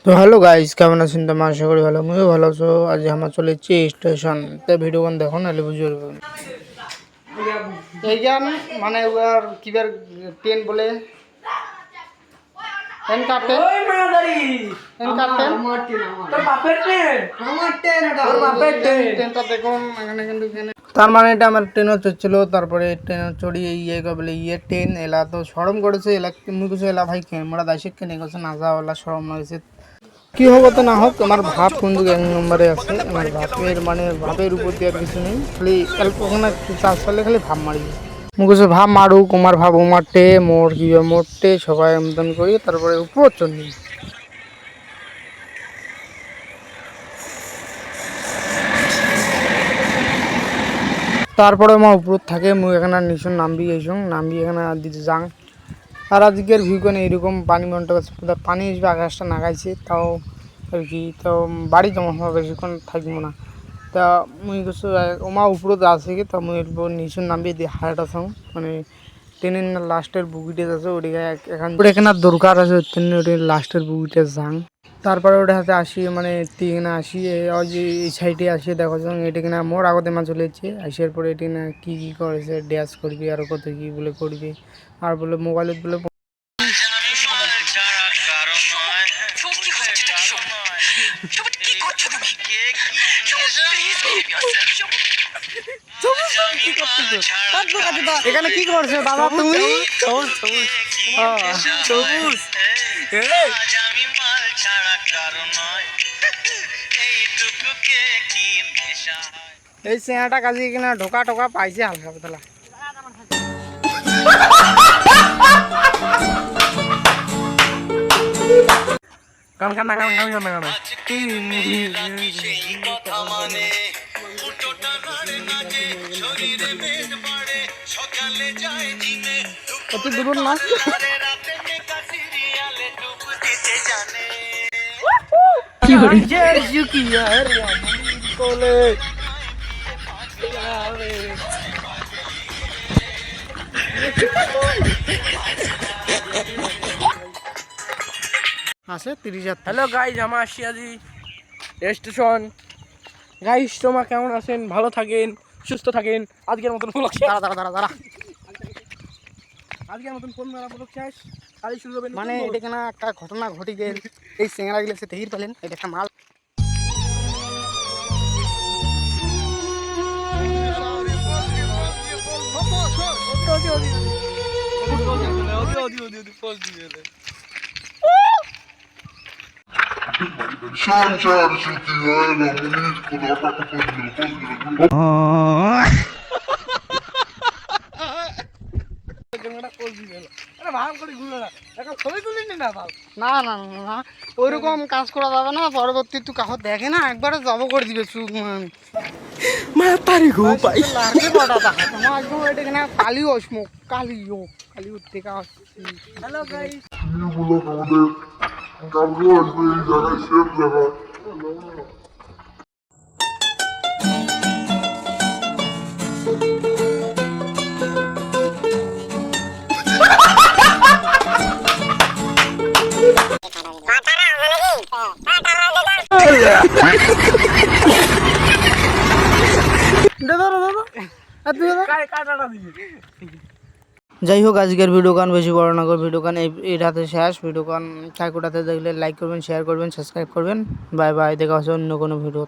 তো hello guys, কেমন আছেন? তো আশা করি ভালো, আমিও ভালো আছো। আজ আমরা চলে এসেছি স্টেশন তে, ভিডিও গান দেখো নাহলে বুঝতে পারবেন। এই গান মানে ওর কিবার ট্রেন বলে এন কাপটেন এন কাপটেন তোর বাপের ট্রেন, আমার ট্রেন, এটা তোর বাপের ট্রেন। ট্রেনটা দেখুন এখানে, কিন্তু এখানে তার মানে এটা আমার ট্রেনও চলছিল। তারপরে ট্রেন চড়ি ইয়ে বলে ইয়ে ট্রেন এলা তো সরম করেছে, এলা মুই কিছু এলা ভাই ক্যামেরা দাইছে কেনে গেছে না যাওয়ালা সরম লাগছে। কি হোক তো না হোক, আমার ভাব কিন্তু এক নম্বরে আছে। আমার ভাবের মানে ভাবের উপর দিয়ে আর কিছু নেই, খালি ওখানে চাষ করলে খালি ভাব মারি মুখে ভাব মারুক, আমার ভাব মারটে মোর কি মোটে সবাই আমদান করি, তারপরে উপর চন্ডি। তারপরে আমার উপর থাকে মুই এখানে নিশন নামবি এইসং নামবি এখানে দিতে যাং। আর আজকের ভিউ কেন এইরকম পানি মন্টা পানি আসবে, আকাশটা নাগাইছে তাও আর কি। তো বাড়ি জমা হওয়া বেশিক্ষণ থাকবো না। তা মুই কিছু ওমা উপরে আছে কি, তা মুই নিচুন নামবি দিয়ে হারাটা থাম মানে ট্রেনের লাস্টের বুগিটে আছে ওদিকে এখান এখানে দরকার আছে, ওটি লাস্টের বুগিটে যাং। তারপরে ওটা হাতে আসি মানে এখানে আসি ওই যে এই সাইডে আসি, দেখো যাং এটা কিনা মোর আগতে মা চলে যাচ্ছে। আসার পরে এটি না কী কী করেছে, ড্যান্স করবি আর কত কী বলে করবি, আর বলে মোবাইলত বলে এখানে কি করছো দাদা তুমি? এই চেহারাটা কাজে কিনা ঢোকা টোকা পাইছে হালকা পাতলা। কান কান কান কান কান কান কত দূর না কি হচ্ছে কি আর কোলে আছে 30,000। হ্যালো গাইজ, আমার আসছি আজি স্টেশন। গাইজ তোমরা কেমন আছেন? ভালো থাকেন, সুস্থ থাকেন। আজকের মতন ব্লগ শেষ। দাঁড়া আজকের মতন কোন মেলা ব্লগ শেষ, কালি শুরু হবে। মানে এটা কেন একটা ঘটনা ঘটি গেল, এই সিঙ্গারা গেলে সে তেহির পেলেন, এটা একটা মাল। না না না ওইরকম কাজ করা যাবে না, পরবর্তী তুই কাহ দেখে না একবারে জব করে দিবে চুখ কালি অসমুখ কালিও কালি উঠতে হ্যালো গাইস, কালকে আসবে এই জায়গায় সেম জায়গা। যাই হোক, আজকের ভিডিও গান বেশি বড় না করে ভিডিও গান এই রাতে শেষ। ভিডিও গান ঠাকুরাতে দেখলে লাইক করবেন, শেয়ার করবেন, সাবস্ক্রাইব করবেন। বাই বাই, দেখা হচ্ছে অন্য কোনো ভিডিও।